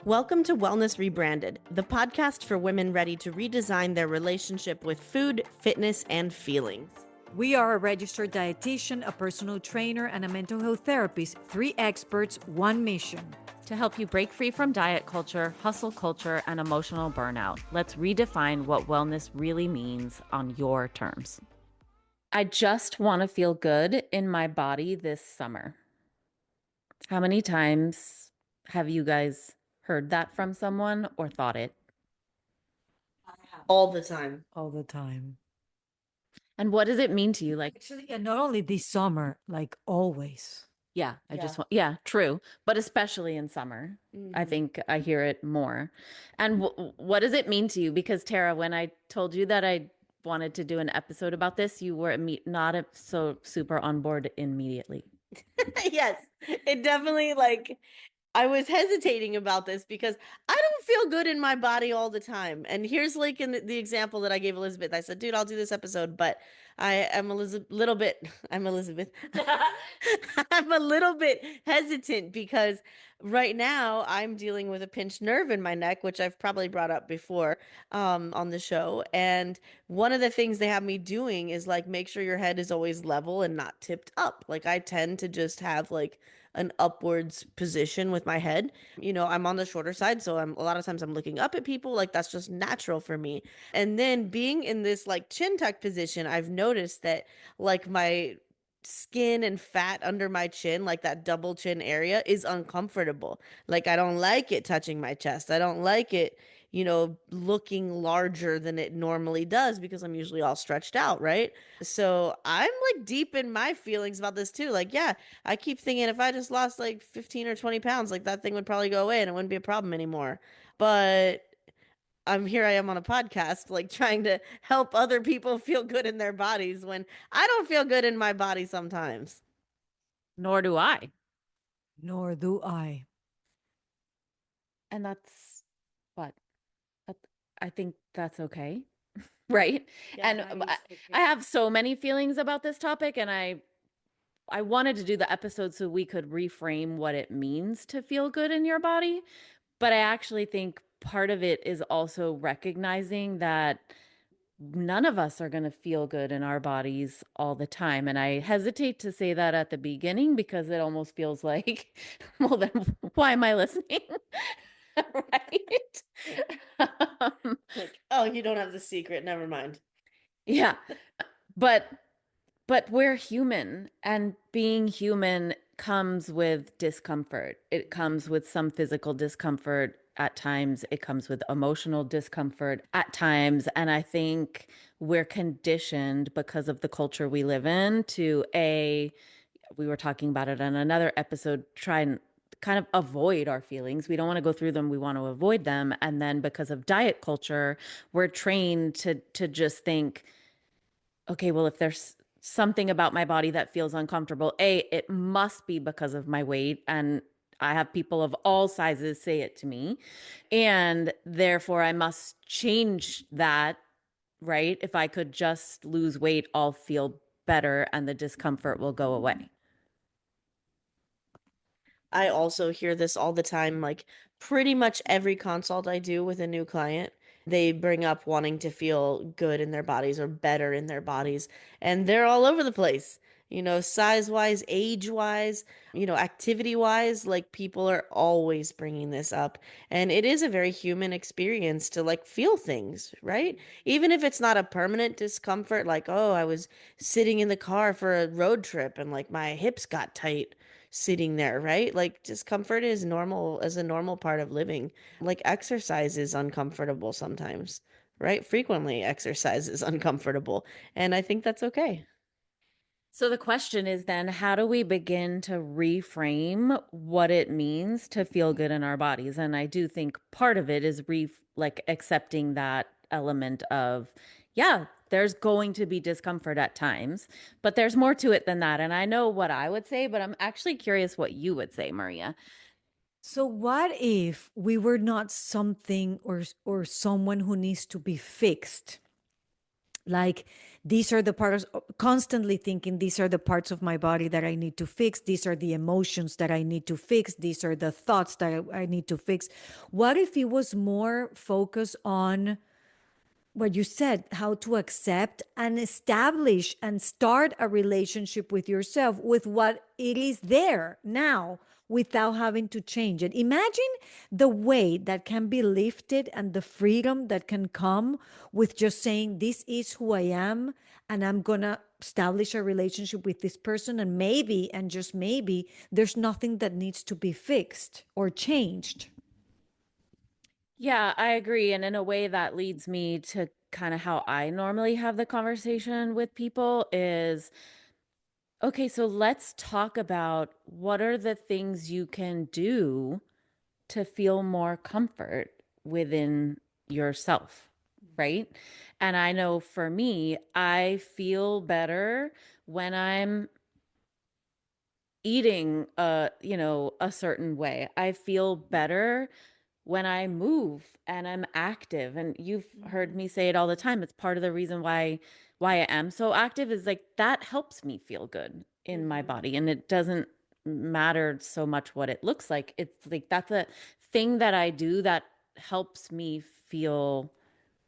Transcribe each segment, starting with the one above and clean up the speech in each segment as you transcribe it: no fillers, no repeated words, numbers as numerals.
Welcome to Wellness Rebranded, the podcast for women ready to redesign their relationship with food, fitness, and feelings. We are a registered dietitian, a personal trainer, and a mental health therapist. 3 experts, 1 mission. To help you break free from diet culture, hustle culture, and emotional burnout, let's redefine what wellness really means on your terms. I just want to feel good in my body this summer. How many times have you guys heard that from someone or thought it? All the time. All the time. And what does it mean to you? Like, Actually, and not only this summer, like always. yeah, I just want, yeah, true. But especially in summer, I think I hear it more. And what does it mean to you? Because Tara, when I told you that I wanted to do an episode about this, you were not so super on board immediately. Yes, it definitely I was hesitating about this because I don't feel good in my body all the time. And here's like in the example that I gave Elizabeth. I said, dude, I'll do this episode, but I am I'm Elizabeth. I'm a little bit hesitant because right now I'm dealing with a pinched nerve in my neck, which I've probably brought up before on the show. And one of the things they have me doing is like make sure your head is always level and not tipped up. Like I tend to just have like an upwards position with my head. You know, I'm on the shorter side, so I'm a lot of times I'm looking up at people, like that's just natural for me. And then being in this like chin tuck position, I've noticed that like my skin and fat under my chin, like that double chin area, is uncomfortable. Like I don't like it touching my chest. I don't like it, looking larger than it normally does because I'm usually all stretched out, right? So I'm like deep in my feelings about this too. Like, yeah, I keep thinking if I just lost like 15 or 20 pounds, like that thing would probably go away and it wouldn't be a problem anymore. But I am on a podcast, like trying to help other people feel good in their bodies when I don't feel good in my body sometimes. Nor do I. Nor do I. And that's what that, I think that's okay. Right. Yeah, And that is okay. I have so many feelings about this topic, and I wanted to do the episode so we could reframe what it means to feel good in your body. But I actually think part of it is also recognizing that none of us are going to feel good in our bodies all the time. And I hesitate to say that at the beginning because it almost feels like, well, then why am I listening? Right? Like, oh, you don't have the secret. Never mind. Yeah. But we're human, and being human comes with discomfort. It comes with some physical discomfort at times. It comes with emotional discomfort at times. And I think we're conditioned because of the culture we live in to we were talking about it on another episode, try and kind of avoid our feelings. We don't want to go through them. We want to avoid them. And then because of diet culture, we're trained to just think, okay, well, if there's something about my body that feels uncomfortable, it must be because of my weight. And I have people of all sizes say it to me. And therefore, I must change that, right? If I could just lose weight, I'll feel better and the discomfort will go away. I also hear this all the time, like pretty much every consult I do with a new client, they bring up wanting to feel good in their bodies or better in their bodies. And they're all over the place, size wise, age wise, activity wise. Like people are always bringing this up. And it is a very human experience to like feel things, right? Even if it's not a permanent discomfort, like, oh, I was sitting in the car for a road trip and like my hips got tight sitting there, right? Like discomfort is normal as a normal part of living. Like exercise is uncomfortable sometimes, right? Frequently exercise is uncomfortable, and I think that's okay. So the question is then, how do we begin to reframe what it means to feel good in our bodies? And I do think part of it is like accepting that element of, yeah, there's going to be discomfort at times, but there's more to it than that. And I know what I would say, but I'm actually curious what you would say, Maria. So what if we were not something or someone who needs to be fixed? Like, these are the parts, constantly thinking, these are the parts of my body that I need to fix. These are the emotions that I need to fix. These are the thoughts that I need to fix. What if it was more focused on what you said, how to accept and establish and start a relationship with yourself with what it is there now without having to change it? Imagine the weight that can be lifted and the freedom that can come with just saying, this is who I am, and I'm gonna establish a relationship with this person, and maybe, and just maybe, there's nothing that needs to be fixed or changed. Yeah, I agree. And in a way that leads me to kind of how I normally have the conversation with people is, okay, so let's talk about what are the things you can do to feel more comfort within yourself, right? And I know for me, I feel better when I'm eating a certain way. I feel better when I move and I'm active. And you've heard me say it all the time. It's part of the reason why I am so active is like that helps me feel good in my Mhm. body. And it doesn't matter so much what it looks like. It's like that's a thing that I do that helps me feel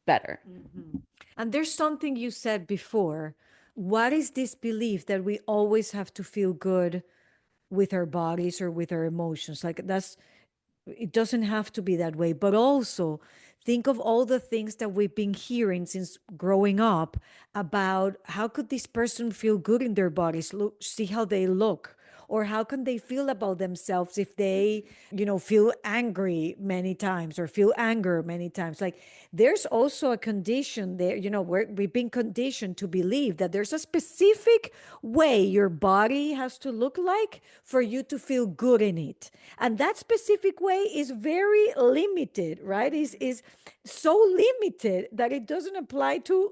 better. Mhm. And there's something you said before. What is this belief that we always have to feel good with our bodies or with our emotions? Like, that's, it doesn't have to be that way. But also think of all the things that we've been hearing since growing up about how could this person feel good in their bodies? Look, see how they look. Or how can they feel about themselves if they, feel angry many times or feel anger many times? Like, there's also a condition there, where we've been conditioned to believe that there's a specific way your body has to look like for you to feel good in it. And that specific way is very limited, right? Is so limited that it doesn't apply to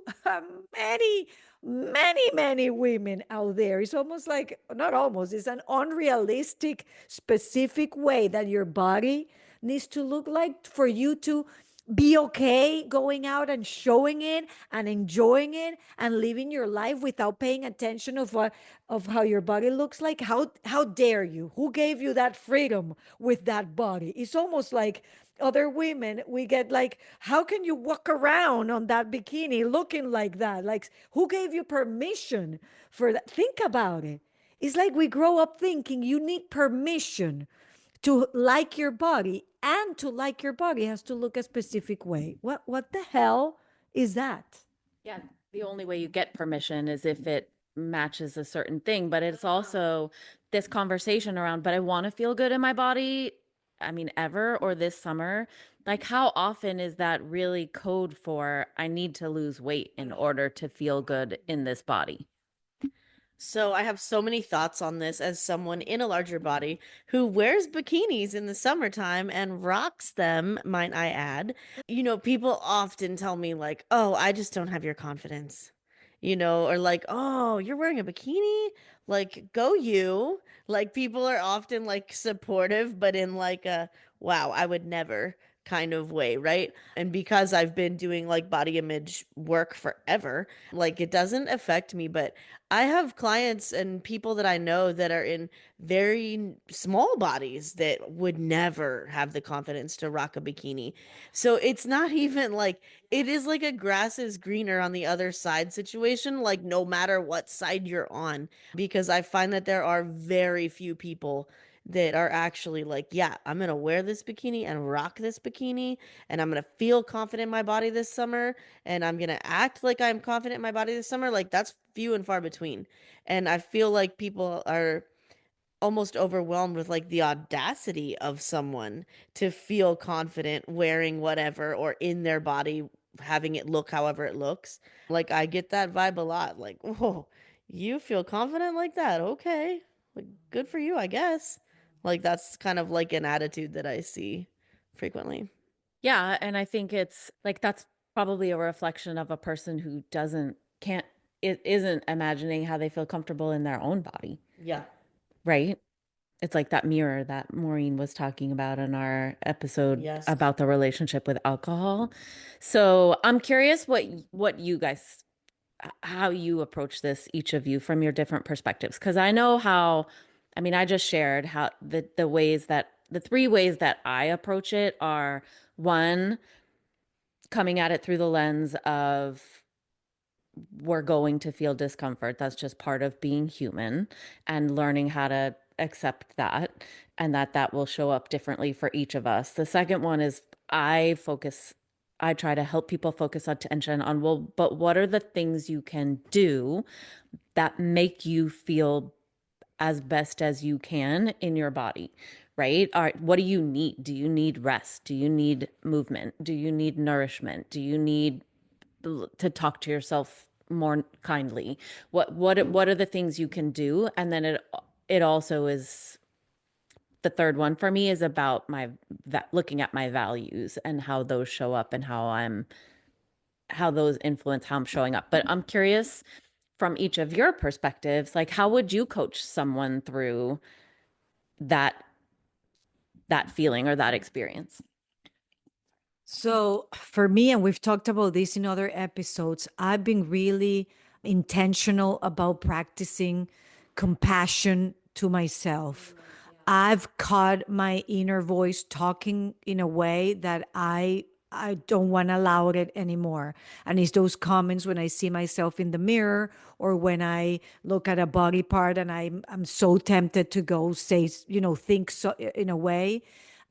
many, many women out there. It's almost like, not almost, it's an unrealistic specific way that your body needs to look like for you to be okay going out and showing it and enjoying it and living your life without paying attention of how your body looks like. How dare you? Who gave you that freedom with that body? It's almost like other women, we get like, how can you walk around on that bikini looking like that? Like, who gave you permission for that? Think about it. It's like we grow up thinking you need permission to like your body, and to like your body has to look a specific way. What the hell is that? Yeah, the only way you get permission is if it matches a certain thing, but it's also this conversation around, but I want to feel good in my body. I mean, ever or this summer, like how often is that really code for I need to lose weight in order to feel good in this body? So I have so many thoughts on this as someone in a larger body who wears bikinis in the summertime and rocks them, might I add. People often tell me like, "Oh, I just don't have your confidence." Or like, "Oh, you're wearing a bikini? Like, go you." Like people are often like supportive, but in like a, "Wow, I would never" kind of way, right? And because I've been doing like body image work forever, like it doesn't affect me, but I have clients and people that I know that are in very small bodies that would never have the confidence to rock a bikini. So it's not even like it is like a grass is greener on the other side situation, like no matter what side you're on, because I find that there are very few people that are actually like, yeah, I'm gonna wear this bikini and rock this bikini, and I'm gonna feel confident in my body this summer, and I'm gonna act like I'm confident in my body this summer. Like that's few and far between. And I feel like people are almost overwhelmed with like the audacity of someone to feel confident wearing whatever or in their body having it look however it looks. Like I get that vibe a lot. Like, whoa, you feel confident like that? Okay. Like good for you, I guess. Like that's kind of like an attitude that I see frequently. Yeah, and I think it's like that's probably a reflection of a person who can't it isn't imagining how they feel comfortable in their own body, Yeah. right? It's like that mirror that Maureen was talking about in our episode Yes. about the relationship with alcohol. So I'm curious what you guys how you approach this, each of you, from your different perspectives. Because I know how, I mean, I just shared how the ways that the three ways that I approach it are: one, coming at it through the lens of we're going to feel discomfort. That's just part of being human, and learning how to accept that, and that will show up differently for each of us. The second one is I focus, I try to help people focus attention on, well, but what are the things you can do that make you feel as best as you can in your body, right? What do you need? Do you need rest? Do you need movement? Do you need nourishment? Do you need to talk to yourself more kindly? What are the things you can do? And then it also is, the third one for me is about my looking at my values and how those show up, and how those influence how I'm showing up. But I'm curious, from each of your perspectives, like, how would you coach someone through that feeling or that experience? So for me, and we've talked about this in other episodes, I've been really intentional about practicing compassion to myself. I've caught my inner voice talking in a way that I don't want to allow it anymore. And it's those comments when I see myself in the mirror, or when I look at a body part and I'm so tempted to go say, think so in a way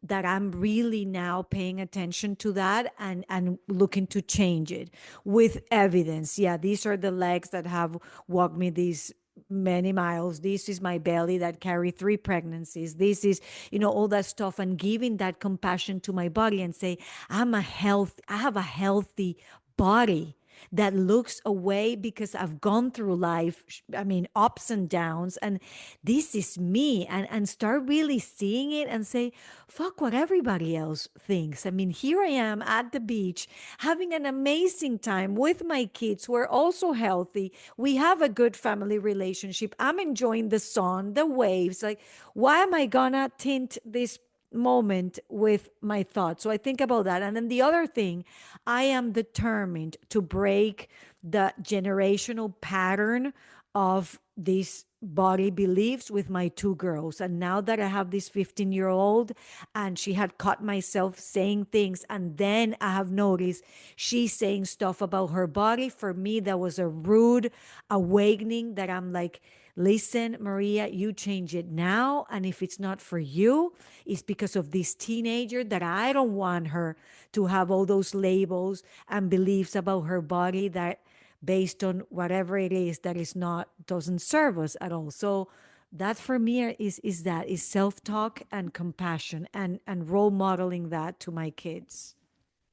that I'm really now paying attention to that, and looking to change it with evidence. Yeah, these are the legs that have walked me these many miles. This is my belly that carried 3 pregnancies. This is, all that stuff, and giving that compassion to my body and say, I have a healthy body that looks away because I've gone through life, I mean, ups and downs, and this is me, and start really seeing it and say, fuck what everybody else thinks. I mean, here I am at the beach having an amazing time with my kids who are also healthy. We have a good family relationship. I'm enjoying the sun, the waves. Like, why am I gonna tint this moment with my thoughts? So I think about that. And then the other thing, I am determined to break the generational pattern of these body beliefs with my 2 girls. And now that I have this 15-year-old, and she had caught myself saying things, and then I have noticed she's saying stuff about her body, for me that was a rude awakening, that I'm like, listen, Maria, you change it now. And if it's not for you, it's because of this teenager, that I don't want her to have all those labels and beliefs about her body, that based on whatever it is that is not, doesn't serve us at all. So that for me is self-talk and compassion, and role modeling that to my kids.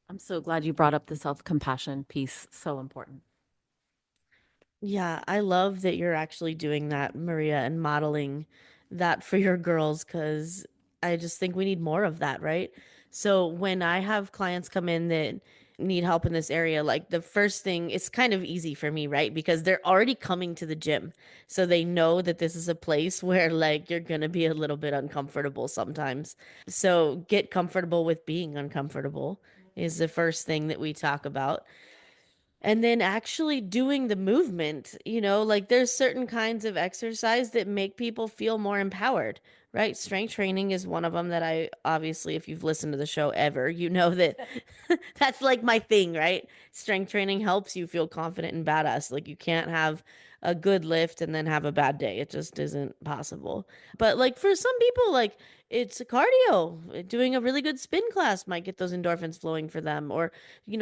I'm so glad you brought up the self-compassion piece. So important. Yeah, I love that you're actually doing that, Maria, and modeling that for your girls, because I just think we need more of that, right? So when I have clients come in that need help in this area, like the first thing, it's kind of easy for me, right? Because they're already coming to the gym. So they know that this is a place where like you're gonna be a little bit uncomfortable sometimes. So get comfortable with being uncomfortable is the first thing that we talk about. And then actually doing the movement, like there's certain kinds of exercise that make people feel more empowered, right? Strength training is one of them that I obviously, if you've listened to the show ever, you know that that's like my thing, right? Strength training helps you feel confident and badass. Like you can't have a good lift and then have a bad day. It just isn't possible. But like for some people, like it's a cardio. Doing a really good spin class might get those endorphins flowing for them, or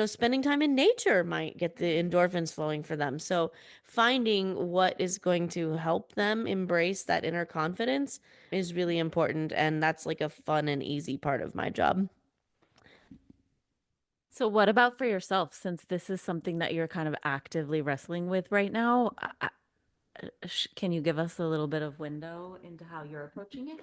spending time in nature might get the endorphins flowing for them. So finding what is going to help them embrace that inner confidence is really important. And that's like a fun and easy part of my job. So what about for yourself, since this is something that you're kind of actively wrestling with right now? Can you give us a little bit of window into how you're approaching it?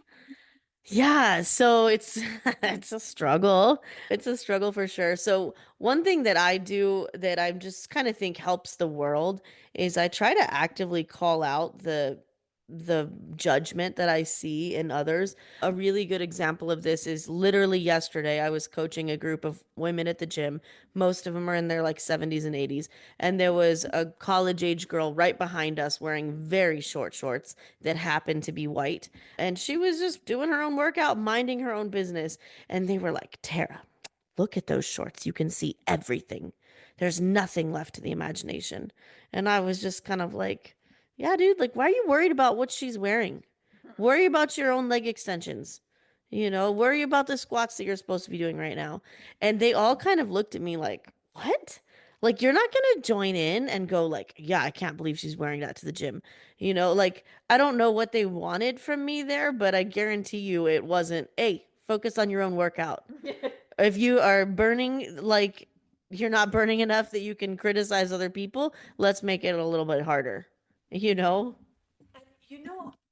Yeah, so it's it's a struggle. It's a struggle for sure. So one thing that I do that I just kind of think helps the world is I try to actively call out the the judgment that I see in others. A really good example of this is literally yesterday. I was coaching a group of women at the gym. Most of them are in their like 70s and 80s. And there was a college age girl right behind us wearing very short shorts that happened to be white. And she was just doing her own workout, minding her own business. And they were like, Tara, look at those shorts. You can see everything. There's nothing left to the imagination. And I was just kind of like, yeah, dude, like, why are you worried about what she's wearing? Worry about your own leg extensions. Worry about the squats that you're supposed to be doing right now. And they all kind of looked at me like, what? Like, you're not going to join in and go, like, yeah, I can't believe she's wearing that to the gym. Like, I don't know what they wanted from me there, but I guarantee you it wasn't, hey, focus on your own workout. If you are burning, like, you're not burning enough that you can criticize other people, let's make it a little bit harder, you know?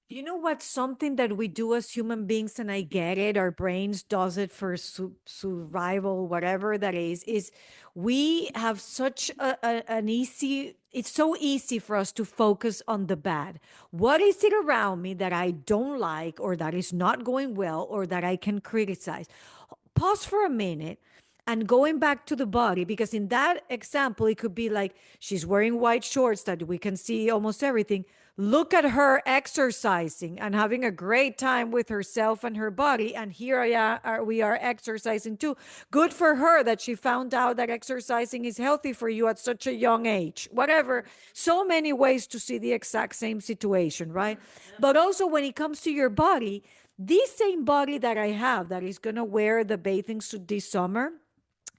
You know what's something that we do as human beings, and I get it, our brains does it for survival, whatever that is we have such an easy, it's so easy for us to focus on the bad. What is it around me that I don't like, or that is not going well, or that I can criticize? Pause for a minute and going back to the body, because in that example it could be like she's wearing white shorts that we can see almost everything. Look at her exercising and having a great time with herself and her body, and here we are exercising too. Good for her that she found out that exercising is healthy for you at such a young age. Whatever, so many ways to see the exact same situation, right? But also when it comes to your body, this same body that I have that is going to wear the bathing suit this summer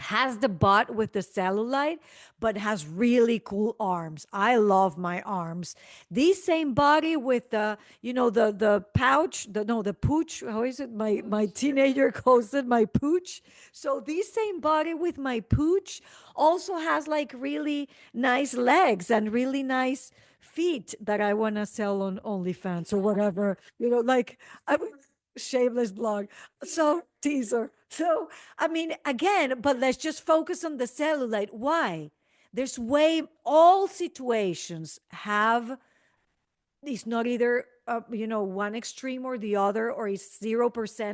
has the butt with the cellulite, but has really cool arms. I love my arms. This same body with the, the pouch, the pooch. How is it? My teenager calls it my pooch. So this same body with my pooch also has like really nice legs and really nice feet that I want to sell on OnlyFans or whatever. Like I shameless blog. So teaser. So I mean, again, but let's just focus on the cellulite. Why? There's all situations have, it's not either one extreme or the other, or it's 0%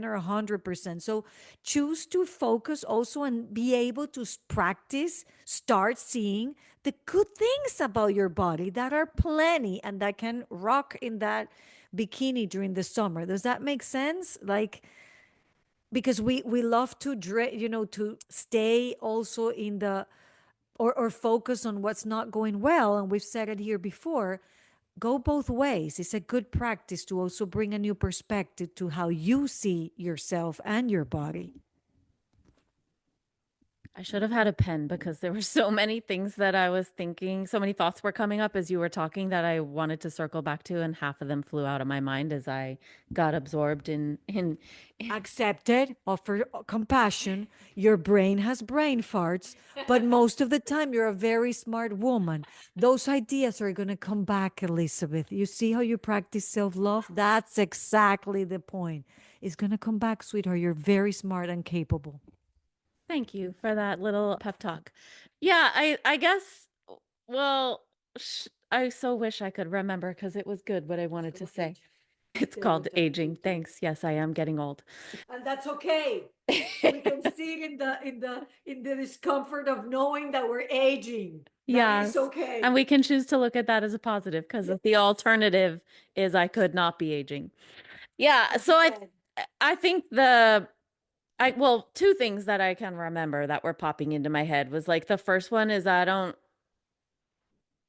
or 100%. So choose to focus also and be able to practice, start seeing the good things about your body that are plenty and that can rock in that bikini during the summer. Does that make sense? Like, because we love to to stay also in the, or focus on what's not going well, and we've said it here before. Go both ways. It's a good practice to also bring a new perspective to how you see yourself and your body. I should have had a pen because there were so many things that I was thinking, so many thoughts were coming up as you were talking that I wanted to circle back to, and half of them flew out of my mind as I got absorbed in Accepted, offer compassion. Your brain has brain farts, but most of the time you're a very smart woman. Those ideas are going to come back, Elizabeth. You see how you practice self-love? That's exactly the point. It's going to come back, sweetheart. You're very smart and capable. Thank you for that little pep talk. Yeah, I guess, well, I so wish I could remember because it was good what I wanted to say. It's called aging. Thanks. Yes, I am getting old. And that's okay. We can see it in the discomfort of knowing that we're aging. That is Yes. okay. And we can choose to look at that as a positive because the alternative is I could not be aging. Yeah, so I think well, two things that I can remember that were popping into my head was like the first one is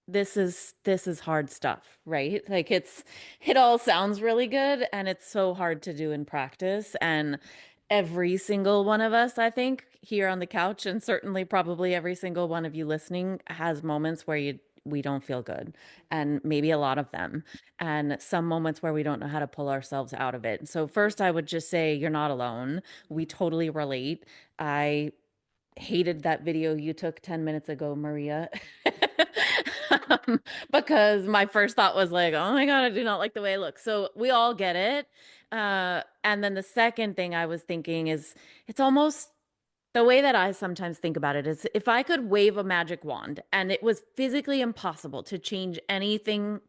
this is hard stuff, right? Like it all sounds really good and it's so hard to do in practice. And every single one of us, I think, here on the couch, and certainly probably every single one of you listening, has moments where we don't feel good, and maybe a lot of them, and some moments where we don't know how to pull ourselves out of it. So first, I would just say you're not alone. We totally relate. I hated that video you took 10 minutes ago, Maria. Because my first thought was like, oh my God, I do not like the way I look. So we all get it. And then the second thing I was thinking is it's almost the way that I sometimes think about it is if I could wave a magic wand and it was physically impossible to change anything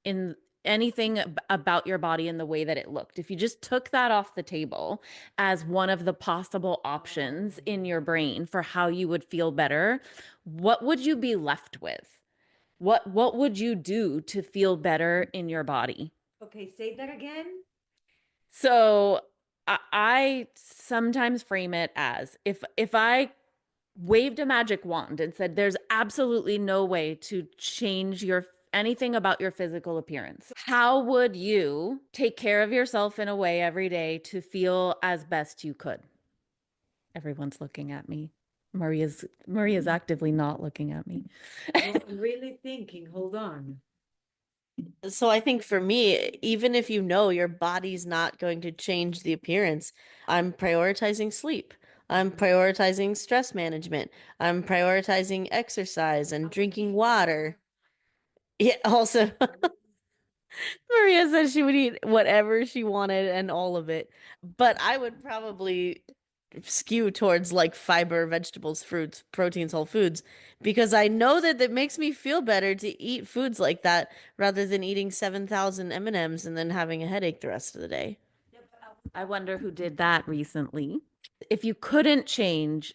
in about your body and the way that it looked, if you just took that off the table as one of the possible options in your brain for how you would feel better, what would you be left with? What would you do to feel better in your body? Okay, say that again. So I sometimes frame it as if I waved a magic wand and said there's absolutely no way to change your anything about your physical appearance, how would you take care of yourself in a way every day to feel as best you could? Everyone's looking at me. Maria's actively not looking at me. I'm really thinking. Hold on. So I think for me, even if you know your body's not going to change the appearance, I'm prioritizing sleep. I'm prioritizing stress management. I'm prioritizing exercise and drinking water. Yeah, also, Maria said she would eat whatever she wanted and all of it. But I would probably skew towards like fiber, vegetables, fruits, proteins, whole foods, because I know that it makes me feel better to eat foods like that rather than eating 7,000 M&Ms and then having a headache the rest of the day. I wonder who did that recently. If you couldn't change,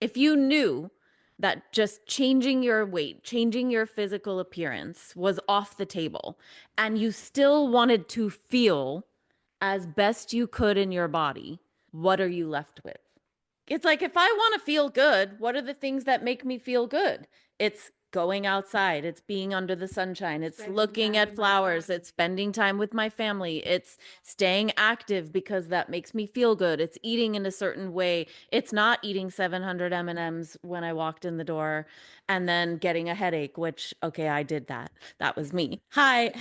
if you knew that just changing your weight, changing your physical appearance was off the table, and you still wanted to feel as best you could in your body, what are you left with? It's like, if I want to feel good, what are the things that make me feel good? It's going outside, it's being under the sunshine, it's looking at flowers, it's spending time with my family, it's staying active because that makes me feel good, it's eating in a certain way, it's not eating 700 M&Ms when I walked in the door and then getting a headache, which, okay, I did that. That was me. Hi,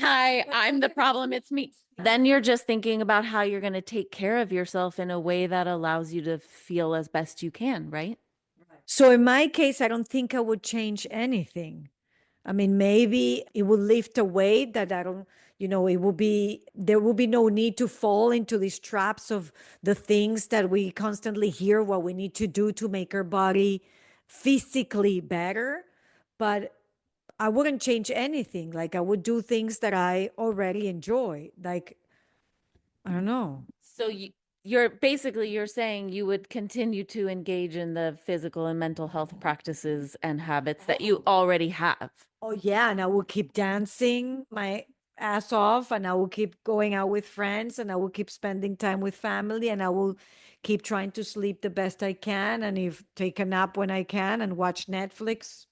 I'm the problem, it's me. Then you're just thinking about how you're going to take care of yourself in a way that allows you to feel as best you can, right? So in my case, I don't think I would change anything. I mean, maybe it would lift a weight that I don't, it will be, there will be no need to fall into these traps of the things that we constantly hear what we need to do to make our body physically better. But I wouldn't change anything. Like I would do things that I already enjoy. Like, I don't know. So you're saying you would continue to engage in the physical and mental health practices and habits that you already have. Oh yeah, and I will keep dancing my ass off, and I will keep going out with friends, and I will keep spending time with family, and I will keep trying to sleep the best I can, and if take a nap when I can and watch Netflix.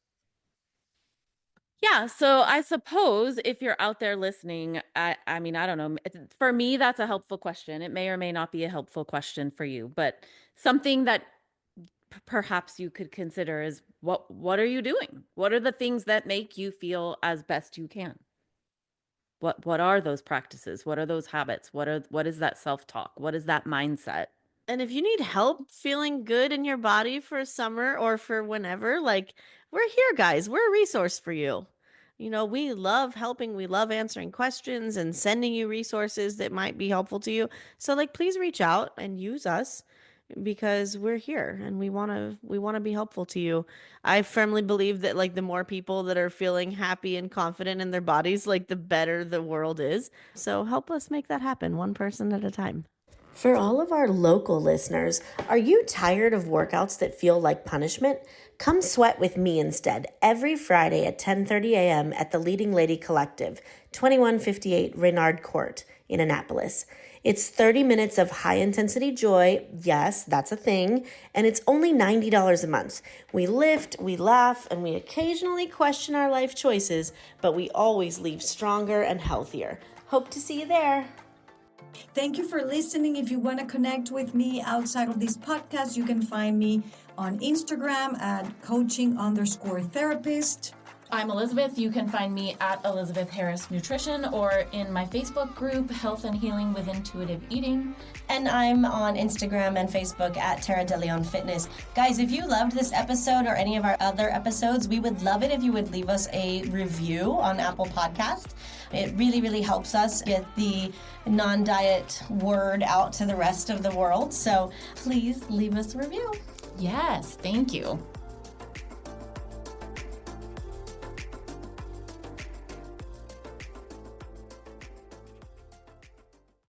Yeah, so I suppose if you're out there listening, I mean, I don't know. For me, that's a helpful question. It may or may not be a helpful question for you, but something that perhaps you could consider is what are you doing? What are the things that make you feel as best you can? What are those practices? What are those habits? What is that self-talk? What is that mindset? And if you need help feeling good in your body for summer or for whenever, like, we're here, guys. We're a resource for you. We love helping. We love answering questions and sending you resources that might be helpful to you. So, like, please reach out and use us because we're here and we want to be helpful to you. I firmly believe that like the more people that are feeling happy and confident in their bodies, like the better the world is. So help us make that happen, one person at a time. For all of our local listeners, are you tired of workouts that feel like punishment? Come sweat with me instead every Friday at 10:30 a.m. at the Leading Lady Collective, 2158 Reynard Court in Annapolis. It's 30 minutes of high-intensity joy. Yes, that's a thing. And it's only $90 a month. We lift, we laugh, and we occasionally question our life choices, but we always leave stronger and healthier. Hope to see you there. Thank you for listening. If you want to connect with me outside of this podcast, you can find me on Instagram at coaching_therapist. I'm Elizabeth. You can find me at Elizabeth Harris Nutrition or in my Facebook group, Health and Healing with Intuitive Eating. And I'm on Instagram and Facebook at Tara DeLeon Fitness. Guys, if you loved this episode or any of our other episodes, we would love it if you would leave us a review on Apple Podcast. It really, really helps us get the non-diet word out to the rest of the world. So please leave us a review. Yes, thank you.